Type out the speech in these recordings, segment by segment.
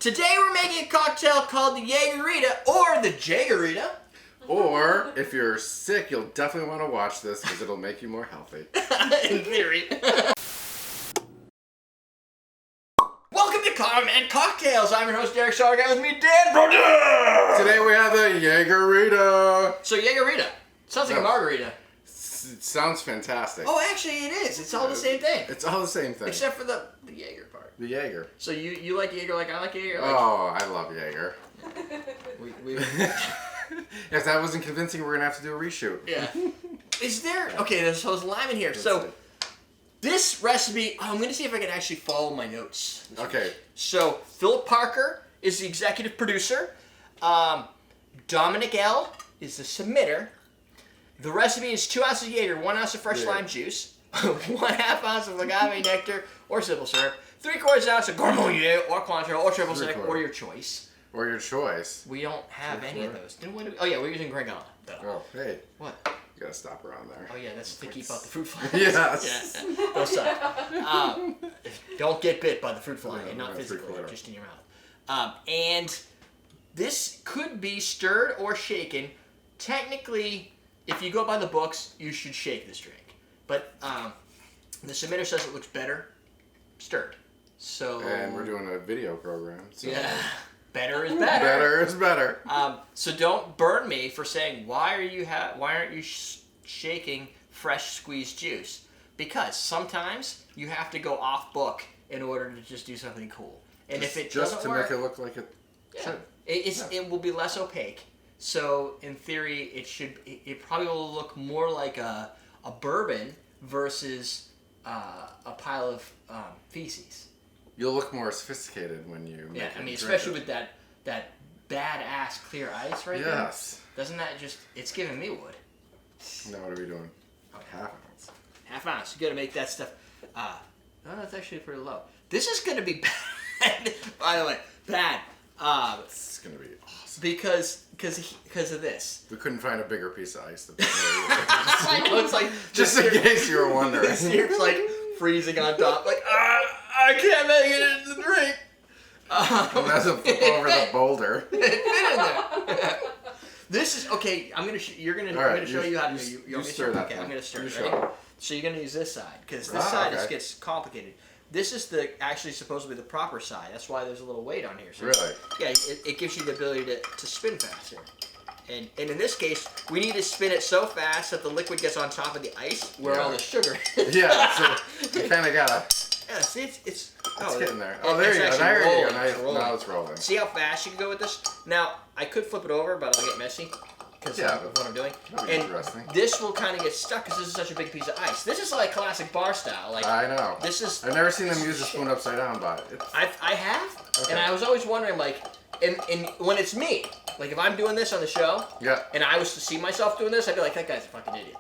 Today we're making a cocktail called the Jagerita or the Jagerita. Or, if you're sick, you'll definitely want to watch this because it'll make you more healthy. In theory. Welcome to Comment Cocktails. I'm your host, Derrick Schommer. With me, Dan Brody. Today we have the Jagerita. So, Jagerita. Sounds like a margarita. It sounds fantastic. Oh, actually, it is. It's all the same thing. It's all the same thing. Except for the Jaeger part. The Jaeger. So, you like Jaeger like I like Jaeger? Like... Oh, I love Jaeger. we... If that wasn't convincing, we're going to have to do a reshoot. Yeah. Is there... Okay, there's lime in here. So, this recipe... I'm going to see if I can actually follow my notes. Okay. So, Philip Parker is the executive producer. Dominic L. is the submitter. The recipe is 2 ounces of Jaeger, 1 ounce of fresh lime juice, 1/2 ounce of agave nectar or simple syrup, 3/4 ounce of marnier or cointreau or triple sec or your choice. Or your choice. We don't have any of those. Oh yeah, we're using Gregon. Oh, hey. What? You gotta stop around there. Oh yeah, that's to keep out the fruit flies. Yes. Yeah. Those suck. Don't get bit by the fruit fly, and not physically, just in your mouth. And this could be stirred or shaken. Technically, if you go by the books, you should shake this drink. But the submitter says it looks better stirred. So. And we're doing a video program. So. Yeah. Better is better. Better is better. So don't burn me for saying why aren't you shaking fresh squeezed juice? Because sometimes you have to go off book in order to just do something cool. And if it just doesn't to work, make it look like it should. It will be less opaque. So in theory, it probably will look more like a bourbon versus a pile of feces. You'll look more sophisticated when you make it. I mean, especially with that badass clear ice right there. Yes. Doesn't that just... It's giving me wood. Now what are we doing? Okay. 1/2 ounce. 1/2 ounce. You gotta make that stuff... no, that's actually pretty low. This is gonna be bad. By the way, bad. It's gonna be awesome. Because of this. We couldn't find a bigger piece of ice to I know, it's like... Just in case you were wondering. The syrup's like freezing on top. Like, I can't make it into the drink. That's over the boulder. It fit in there. This is okay. I'm gonna show you how to do. You stir that. Okay, I'm gonna stir it. Right? Right? So you're gonna use this side because this side gets complicated. This is actually supposed to be the proper side. That's why there's a little weight on here. So really? Yeah, it gives you the ability to spin faster. And in this case, we need to spin it so fast that the liquid gets on top of the ice where all the sugar is. Yeah, so you kind of gotta... Yeah, see, it's getting there. Oh, there you go. Now it's rolling. See how fast you can go with this? Now, I could flip it over, but I'll get messy because of what I'm doing. And this will kind of get stuck because this is such a big piece of ice. This is like classic bar style. Like I know. This is. I've never seen them use the spoon upside down, but I have, and I was always wondering, like, and when it's me, like if I'm doing this on the show, and I was to see myself doing this, I'd be like, that guy's a fucking idiot,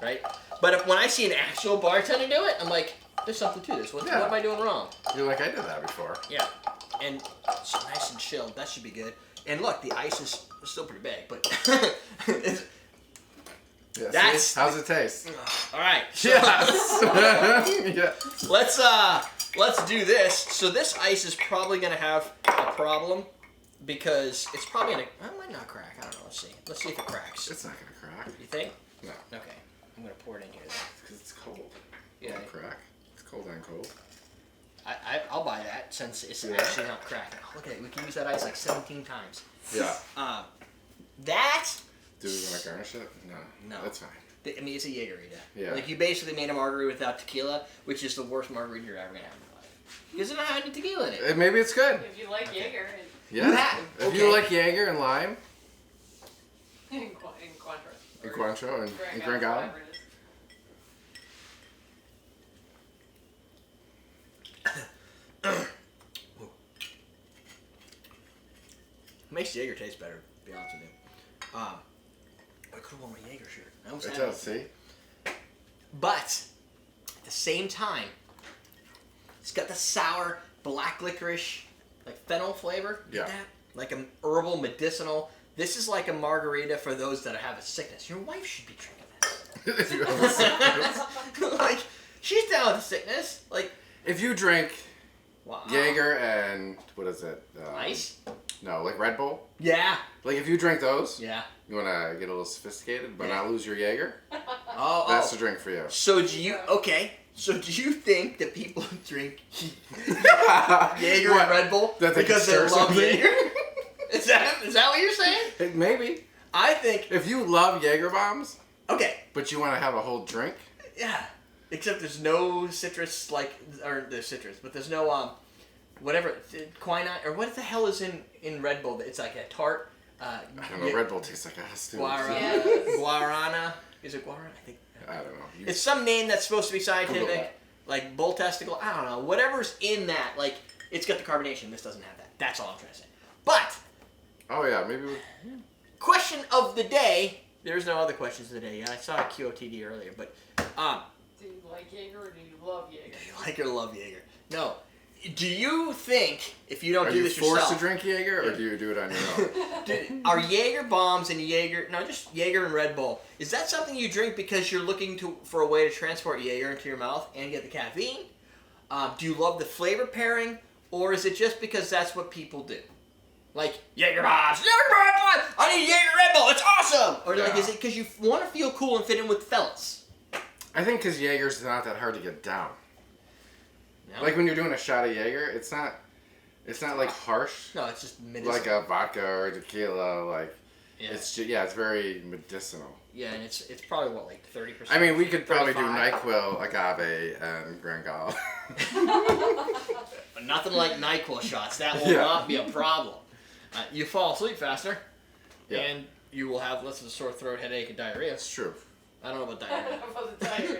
right? But when I see an actual bartender do it, I'm like, there's something to this. What am I doing wrong? You're like, I did that before. Yeah. And it's nice and chilled. That should be good. And look, the ice is still pretty big, but... How's it taste? All right. So, yes. Let's do this. So this ice is probably going to have a problem because it's probably going to... It might not crack. I don't know. Let's see. Let's see if it cracks. It's not going to crack. You think? No. Okay. I'm going to pour it in here. Because it's cold. Yeah. It won't crack. Cold and cold. I'll buy that since it's actually not cracking. Oh, look at it. We can use that ice like 17 times. Yeah. That... Do we want to garnish it? No. That's fine. I mean, it's a Jagerita. Yeah. Like, you basically made a margarita without tequila, which is the worst margarita you're ever going to have in your life. Because it doesn't have any tequila in it. Maybe it's good. If you like Jaeger. Yeah. If you like Jaeger and lime. And cointreau. And cointreau and Gregon. Makes Jaeger taste better, to be honest with you. I could have worn my Jaeger shirt. It does, see? But, at the same time, it's got the sour, black licorice, like fennel flavor. Yeah. Like an herbal, medicinal. This is like a margarita for those that have a sickness. Your wife should be drinking this. If you have a sickness. Like, she's down with the sickness. Like, if you drink Wow. Jaeger and what is it? Ice? No, like Red Bull. Yeah. Like if you drink those, Yeah. you want to get a little sophisticated, but not lose your Jaeger. That's the drink for you. So do you? Okay. So do you think that people drink Jaeger and Red Bull because they love Jaeger? Is that what you're saying? Maybe. I think if you love Jaeger bombs. Okay. But you want to have a whole drink. Yeah. Except there's no citrus or there's citrus, but there's no whatever quinine or what the hell is in Red Bull? It's like a tart. I don't know. Red Bull tastes like ass too. Guarana. Is it guarana? I think. I don't know. It's some name that's supposed to be scientific, like bull testicle. I don't know. Whatever's in that, like it's got the carbonation. This doesn't have that. That's all I'm trying to say. But. Oh yeah, maybe. Question of the day. There's no other questions of the day. I saw a QOTD earlier, but do you like Jaeger or do you love Jaeger? Do you like or love Jaeger? No. Do you think if you don't do this yourself? Are you forced to drink Jaeger, or do you do it on your own? Are Jaeger bombs and just Jaeger and Red Bull? Is that something you drink because you're looking for a way to transport Jaeger into your mouth and get the caffeine? Do you love the flavor pairing, or is it just because that's what people do? Like Jaeger bombs, I need Jaeger Red Bull. It's awesome. Or like, is it because you want to feel cool and fit in with the fellas? I think because Jaeger's not that hard to get down. No. Like when you're doing a shot of Jaeger, it's not like harsh. No, it's just medicinal. Like a vodka or tequila, like it's very medicinal. Yeah, and it's probably what, like 30%. I mean, we could probably do NyQuil, agave, and Grangal. But nothing like NyQuil shots. That will not be a problem. You fall asleep faster, and you will have less of a sore throat, headache, and diarrhea. It's true. I don't know about diarrhea.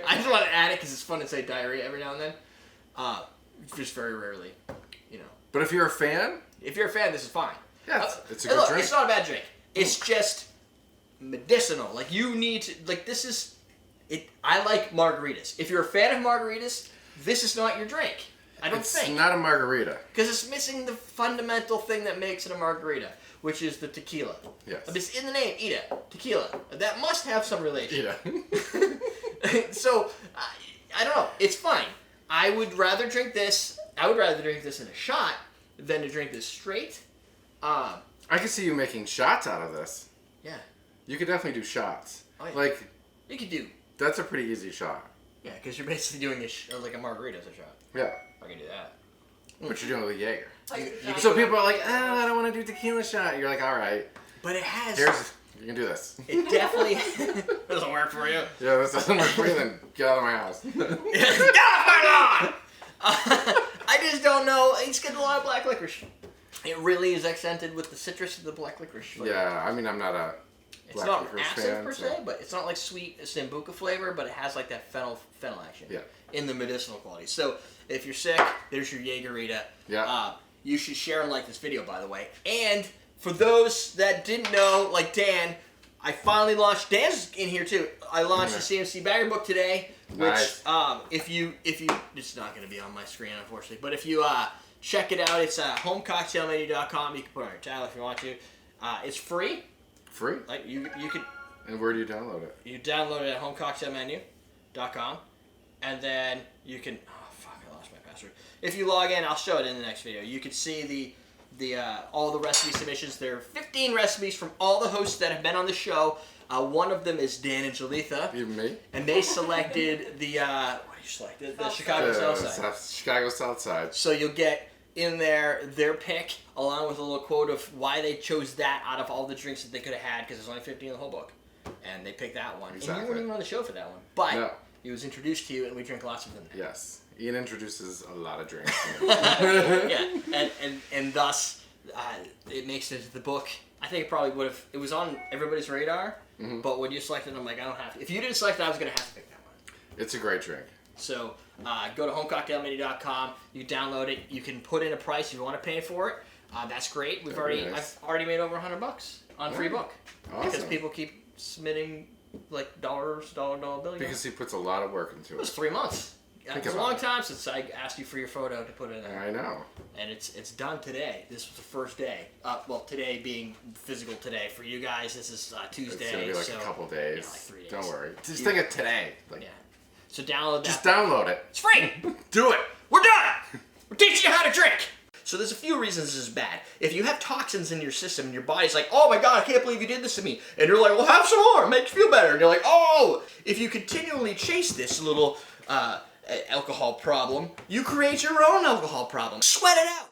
I just want to add it because it's fun to say diarrhea every now and then. Just very rarely, you know. But if you're a fan, this is fine. Yeah, it's a good drink. It's not a bad drink. It's just medicinal. Like you need to, like this is, it. I like margaritas. If you're a fan of margaritas, this is not your drink. I don't think. It's not a margarita. Because it's missing the fundamental thing that makes it a margarita, which is the tequila. Yes. It's in the name, tequila. That must have some relation. So, I don't know. It's fine. I would rather drink this. I would rather drink this in a shot than to drink this straight. I can see you making shots out of this. Yeah. You could definitely do shots. Oh, yeah. Like. You could do. That's a pretty easy shot. Yeah, because you're basically doing like a margarita as a shot. Yeah. I can do that. But you're doing it with Jaeger. So people are like, I don't want to do tequila shot. You're like, all right. But it has. You can do this. It definitely doesn't work for you. Yeah, this doesn't work for you, then get out of my house. Get off my lawn! I just don't know. It's got a lot of black licorice. It really is accented with the citrus of the black licorice flavor. Yeah, I mean, I'm not a It's not acid per se, but it's not like sweet Sambuca flavor, but it has like that fennel action in the medicinal quality. So if you're sick, there's your Jagerita. Yeah. You should share and like this video, by the way. And for those that didn't know, like Dan, I finally launched. Dan's in here too. I launched the CMC Bagger book today, which if you it's not going to be on my screen unfortunately, but if you check it out, it's homecocktailmenu.com. You can put it on your tablet if you want to. It's free. Free? Like you could. And where do you download it? You download it at homecocktailmenu.com, and then you can. Oh fuck! I lost my password. If you log in, I'll show it in the next video. You can see the all the recipe submissions. There are 15 recipes from all the hosts that have been on the show. One of them is Dan and Jagerita. Even me. And they selected the what did you select? The Chicago Southside. Chicago Southside. So you'll get in there their pick along with a little quote of why they chose that out of all the drinks that they could have had because there's only 15 in the whole book, and they picked that one. Exactly. And you weren't even on the show for that one, but it was introduced to you, and we drink lots of them. Yes, Ian introduces a lot of drinks. Yeah, and thus it makes it the book. I think it probably would have. It was on everybody's radar, but when you selected it, I'm like, I don't have to. If you didn't select it, I was gonna have to pick that one. It's a great drink. So go to homecocktailmenu.com. You download it. You can put in a price if you want to pay for it. That's great. I've already made over $100 on free book because people keep submitting like dollar bill. Because he puts a lot of work into it. It was 3 months. It's a long time since I asked you for your photo to put it in. I know. And it's done today. This was the first day. Well, today being physical today for you guys. This is Tuesday. It's gonna be like a couple days. Like 3 days. Don't worry. Just think of today. So download that. Just download it. It's free. Do it. We're done. We're teaching you how to drink! So there's a few reasons this is bad. If you have toxins in your system and your body's like, oh my god, I can't believe you did this to me. And you're like, well, have some more, it makes you feel better. And you're like, oh! If you continually chase this little alcohol problem, you create your own alcohol problem. Sweat it out!